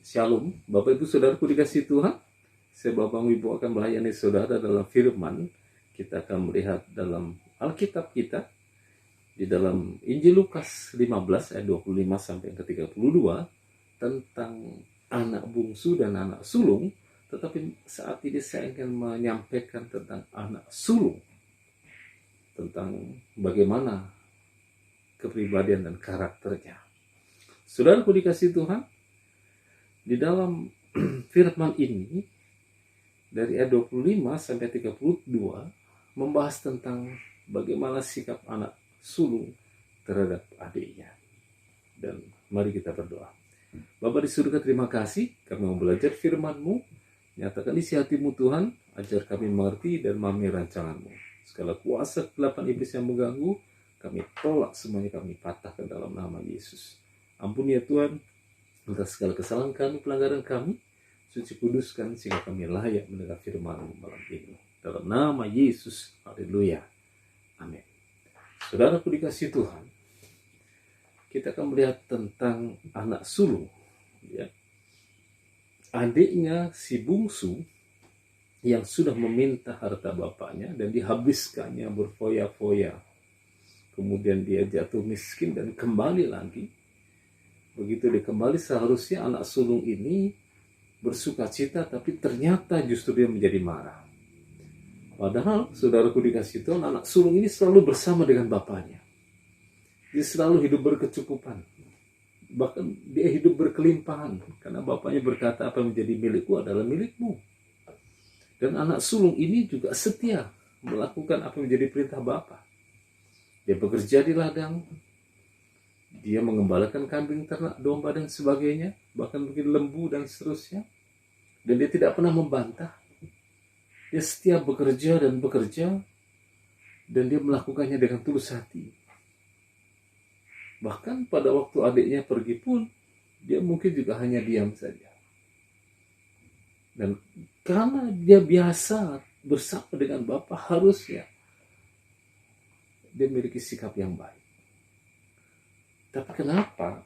Shalom, Bapak Ibu Saudaraku dikasih Tuhan. Saya Bapak Wibo akan melayani saudara dalam firman. Kita akan melihat dalam Alkitab kita di dalam Injil Lukas 15 ayat 25 sampai ke 32 tentang anak bungsu dan anak sulung. Tetapi saat ini saya ingin menyampaikan tentang anak sulung, tentang bagaimana kepribadian dan karakternya. Saudaraku dikasih Tuhan, di dalam firman ini dari ayat 25 sampai 32 membahas tentang bagaimana sikap anak sulung terhadap adiknya. Dan mari kita berdoa. Bapa di surga, terima kasih kami mau belajar firman-Mu. Nyatakan isi hati-Mu Tuhan, ajar kami mengerti dan memahami rancangan-Mu. Segala kuasa kegelapan iblis yang mengganggu, kami tolak semuanya, kami patahkan dalam nama Yesus. Ampuni ya Tuhan atas segala kesalahan kami, pelanggaran kami. Suci kuduskan sehingga kami layak mendengar firman-Mu malam ini. Dalam nama Yesus, haleluya, amin. Saudaraku dikasih Tuhan, kita akan melihat tentang anak sulung, ya. Adiknya si bungsu yang sudah meminta harta bapaknya dan dihabiskannya berfoya-foya. Kemudian dia jatuh miskin dan kembali lagi. Begitu dia kembali, seharusnya anak sulung ini bersuka cita, tapi ternyata justru dia menjadi marah. Padahal saudaraku dikasih Tuhan, anak sulung ini selalu bersama dengan bapaknya. Dia selalu hidup berkecukupan. Bahkan dia hidup berkelimpahan. Karena bapaknya berkata, apa yang menjadi milikku adalah milikmu. Dan anak sulung ini juga setia melakukan apa yang menjadi perintah bapak. Dia bekerja di ladang. Dia mengembalakan kambing, ternak, domba, dan sebagainya. Bahkan mungkin lembu dan seterusnya. Dan dia tidak pernah membantah. Dia setia bekerja dan bekerja. Dan dia melakukannya dengan tulus hati. Bahkan pada waktu adiknya pergi pun, dia mungkin juga hanya diam saja. Dan karena dia biasa bersama dengan bapak, harusnya dia memiliki sikap yang baik. Tapi kenapa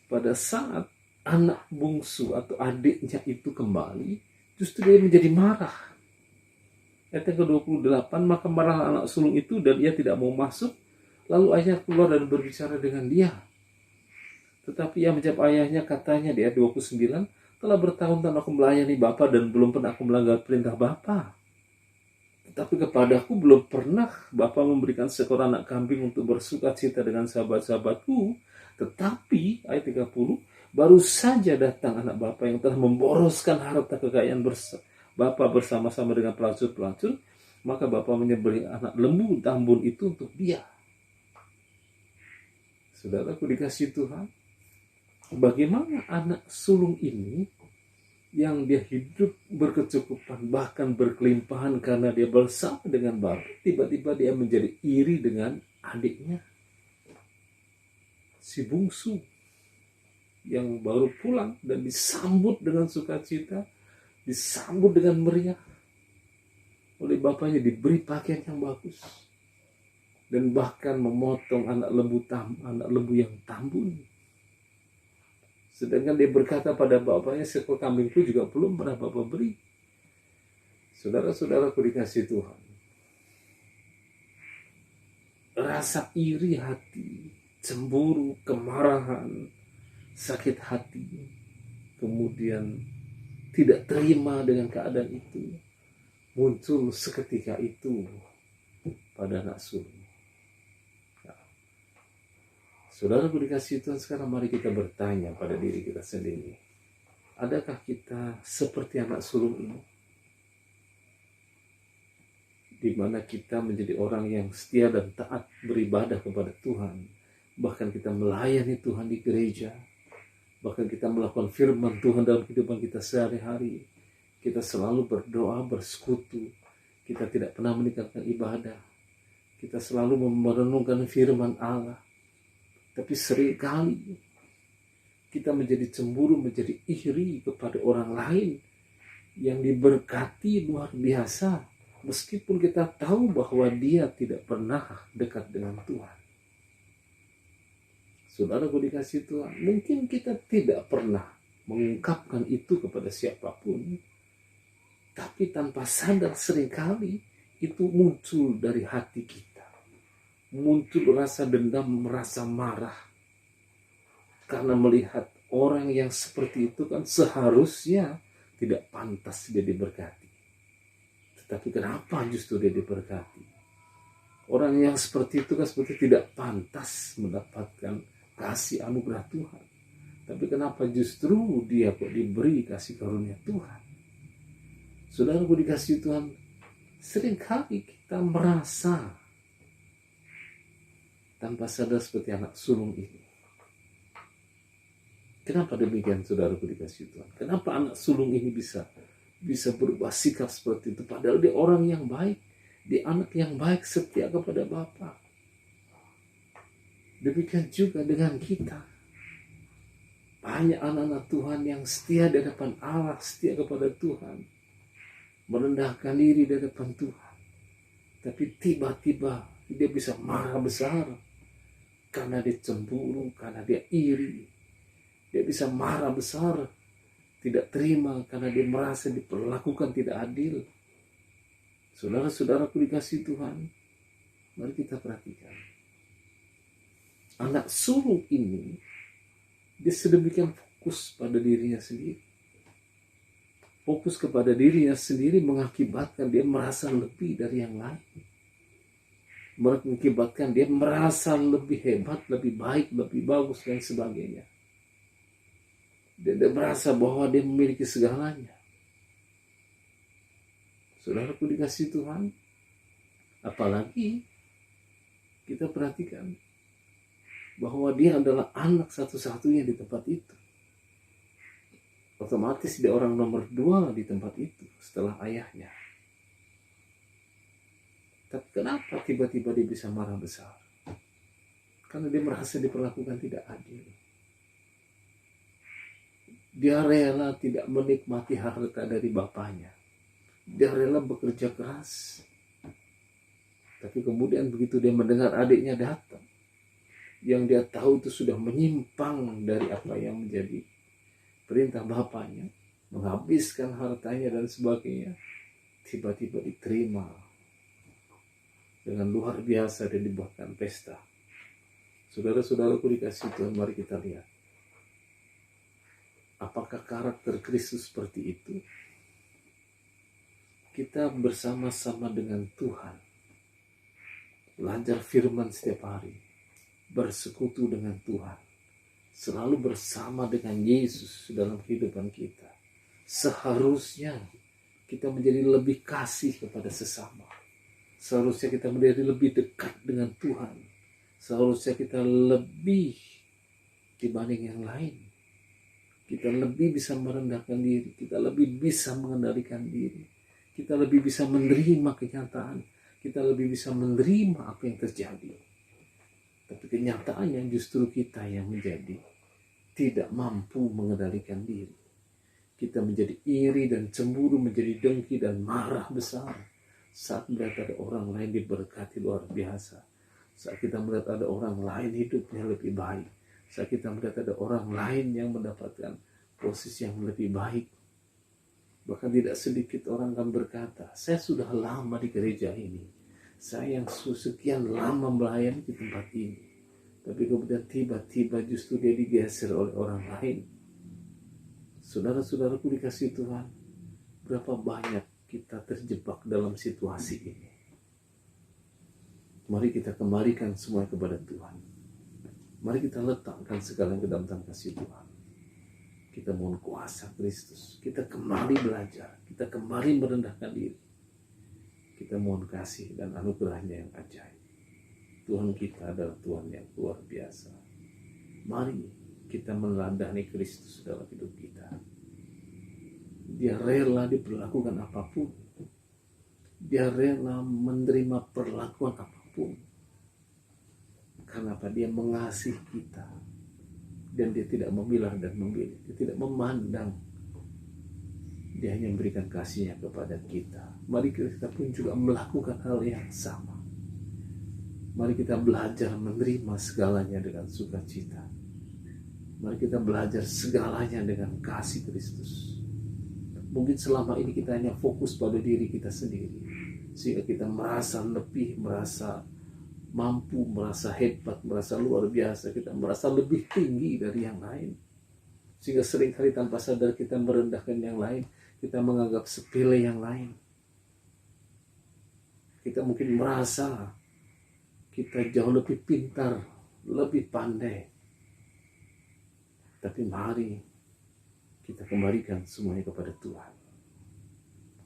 pada saat anak bungsu atau adiknya itu kembali, justru dia menjadi marah. Ayat yang ke-28, maka marah anak sulung itu dan ia tidak mau masuk. Lalu ayahnya keluar dan berbicara dengan dia. Tetapi ia menjawab ayahnya, katanya di ayat 29, telah bertahun-tahun aku melayani Bapa dan belum pernah aku melanggar perintah Bapa. Tetapi kepadaku belum pernah Bapa memberikan seekor anak kambing untuk bersuka cita dengan sahabat-sahabatku. Tetapi ayat 30, baru saja datang anak Bapa yang telah memboroskan harta kekayaan Bapa bersama-sama dengan pelacur-pelacur. Maka Bapa menyembelih anak lembu tambun itu untuk dia. Saudaraku dikasih Tuhan, bagaimana anak sulung ini yang dia hidup berkecukupan, bahkan berkelimpahan karena dia bersama dengan bapak, tiba-tiba dia menjadi iri dengan adiknya, si bungsu yang baru pulang dan disambut dengan sukacita, disambut dengan meriah oleh bapaknya, diberi pakaian yang bagus, dan bahkan memotong anak lembu yang tambun. Sedangkan dia berkata pada bapaknya, seekor kambing itu juga belum pernah bapak beri. Saudara-saudaraku dikasih Tuhan, rasa iri hati, cemburu, kemarahan, sakit hati, kemudian tidak terima dengan keadaan itu, muncul seketika itu pada anak sulung. Saudaraku dikasih Tuhan, sekarang mari kita bertanya pada diri kita sendiri. Adakah kita seperti anak sulung ini? Di mana kita menjadi orang yang setia dan taat beribadah kepada Tuhan. Bahkan kita melayani Tuhan di gereja. Bahkan kita melakukan firman Tuhan dalam kehidupan kita sehari-hari. Kita selalu berdoa, bersekutu. Kita tidak pernah meninggalkan ibadah. Kita selalu merenungkan firman Allah. Tapi seringkali kita menjadi cemburu, menjadi iri kepada orang lain yang diberkati luar biasa, meskipun kita tahu bahwa dia tidak pernah dekat dengan Tuhan. Saudaraku dikasih Tuhan, mungkin kita tidak pernah mengungkapkan itu kepada siapapun, tapi tanpa sadar seringkali itu muncul dari hati kita. Muncul rasa dendam, rasa marah. Karena melihat orang yang seperti itu kan seharusnya tidak pantas dia diberkati. Tetapi kenapa justru dia diberkati? Orang yang seperti itu kan seperti tidak pantas mendapatkan kasih anugerah Tuhan. Tapi kenapa justru dia kok diberi kasih karunia Tuhan? Saudaraku dikasih Tuhan, seringkali kita merasa tanpa sadar seperti anak sulung ini. Kenapa demikian, saudaraku dikasih Tuhan? Kenapa anak sulung ini bisa berubah sikap seperti itu? Padahal dia orang yang baik, dia anak yang baik, setia kepada Bapa. Demikian juga dengan kita. Banyak anak-anak Tuhan yang setia di hadapan Allah, setia kepada Tuhan, merendahkan diri di hadapan Tuhan. Tapi tiba-tiba dia bisa marah besar karena dia cemburu, karena dia iri. Dia bisa marah besar, tidak terima karena dia merasa diperlakukan tidak adil. Saudara-saudaraku dikasih Tuhan, mari kita perhatikan. Anak sulung ini, dia sedemikian fokus pada dirinya sendiri. Fokus kepada dirinya sendiri mengakibatkan dia merasa lebih dari yang lain. Mengakibatkan dia merasa lebih hebat, lebih baik, lebih bagus, dan sebagainya. Dia merasa bahwa dia memiliki segalanya. Saudaraku dikasih Tuhan, apalagi kita perhatikan bahwa dia adalah anak satu-satunya di tempat itu. Otomatis dia orang nomor 2 di tempat itu setelah ayahnya. Tapi kenapa tiba-tiba dia bisa marah besar? Karena dia merasa diperlakukan tidak adil. Dia rela tidak menikmati harta dari bapaknya. Dia rela bekerja keras. Tapi kemudian begitu dia mendengar adiknya datang, yang dia tahu itu sudah menyimpang dari apa yang menjadi perintah bapaknya, menghabiskan hartanya dan sebagainya, tiba-tiba diterima dengan luar biasa dan dibuatkan pesta. Saudara-saudaraku dikasih Tuhan, mari kita lihat. Apakah karakter Kristus seperti itu? Kita bersama-sama dengan Tuhan, belajar firman setiap hari, bersekutu dengan Tuhan, selalu bersama dengan Yesus dalam kehidupan kita. Seharusnya kita menjadi lebih kasih kepada sesama. Seharusnya kita menjadi lebih dekat dengan Tuhan. Seharusnya kita lebih dibanding yang lain. Kita lebih bisa merendahkan diri. Kita lebih bisa mengendalikan diri. Kita lebih bisa menerima kenyataan. Kita lebih bisa menerima apa yang terjadi. Tapi kenyataannya justru kita yang menjadi tidak mampu mengendalikan diri. Kita menjadi iri dan cemburu, menjadi dengki dan marah besar saat melihat ada orang lain diberkati luar biasa. Saat kita melihat ada orang lain hidupnya lebih baik. Saat kita melihat ada orang lain yang mendapatkan posisi yang lebih baik. Bahkan tidak sedikit orang akan berkata, saya sudah lama di gereja ini. Saya yang sekian lama melayani di tempat ini. Tapi kemudian tiba-tiba justru dia digeser oleh orang lain. Saudara-saudaraku dikasih Tuhan, berapa banyak kita terjebak dalam situasi ini. Mari kita kembalikan semua kepada Tuhan. Mari kita letakkan segala yang ke dalam tangan kasih Tuhan. Kita mohon kuasa Kristus. Kita kembali belajar. Kita kembali merendahkan diri. Kita mohon kasih dan anugerahnya yang ajaib. Tuhan kita adalah Tuhan yang luar biasa. Mari kita meneladani Kristus dalam hidup kita. Dia rela diperlakukan apapun. Dia rela menerima perlakuan apapun. Karena apa? Dia mengasihi kita. Dan dia tidak memilah dan memilih. Dia tidak memandang. Dia hanya memberikan kasihnya kepada kita. Mari kita pun juga melakukan hal yang sama. Mari kita belajar menerima segalanya dengan sukacita. Mari kita belajar segalanya dengan kasih Kristus. Mungkin selama ini kita hanya fokus pada diri kita sendiri, sehingga kita merasa lebih, merasa mampu, merasa hebat, merasa luar biasa, kita merasa lebih tinggi dari yang lain. Sehingga seringkali tanpa sadar kita merendahkan yang lain, kita menganggap sepele yang lain. Kita mungkin merasa kita jauh lebih pintar, lebih pandai. Tapi mari kita kembalikan semuanya kepada Tuhan.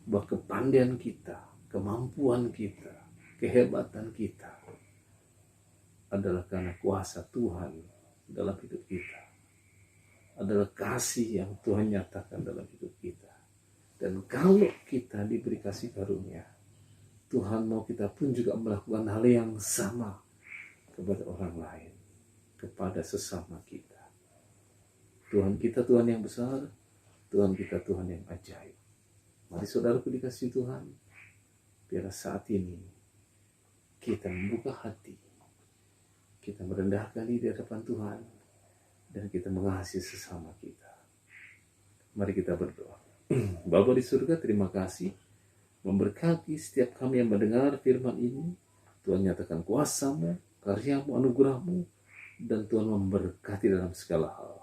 Bahwa kepandaian kita, kemampuan kita, kehebatan kita adalah karena kuasa Tuhan dalam hidup kita. Adalah kasih yang Tuhan nyatakan dalam hidup kita. Dan kalau kita diberi kasih karunia, Tuhan mau kita pun juga melakukan hal yang sama kepada orang lain, kepada sesama kita. Tuhan kita Tuhan yang besar, Tuhan kita Tuhan yang ajaib. Mari saudaraku dikasihi Tuhan, biar saat ini kita membuka hati, kita merendahkan diri di hadapan Tuhan, dan kita mengasihi sesama kita. Mari kita berdoa. Bapa di surga, terima kasih memberkati setiap kami yang mendengar firman ini. Tuhan nyatakan kuasa-Mu, karya-Mu, anugerah-Mu, dan Tuhan memberkati dalam segala hal.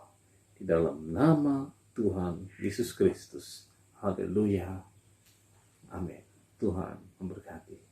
Di dalam nama Tuhan Yesus Kristus. Haleluya. Amin. Tuhan memberkati.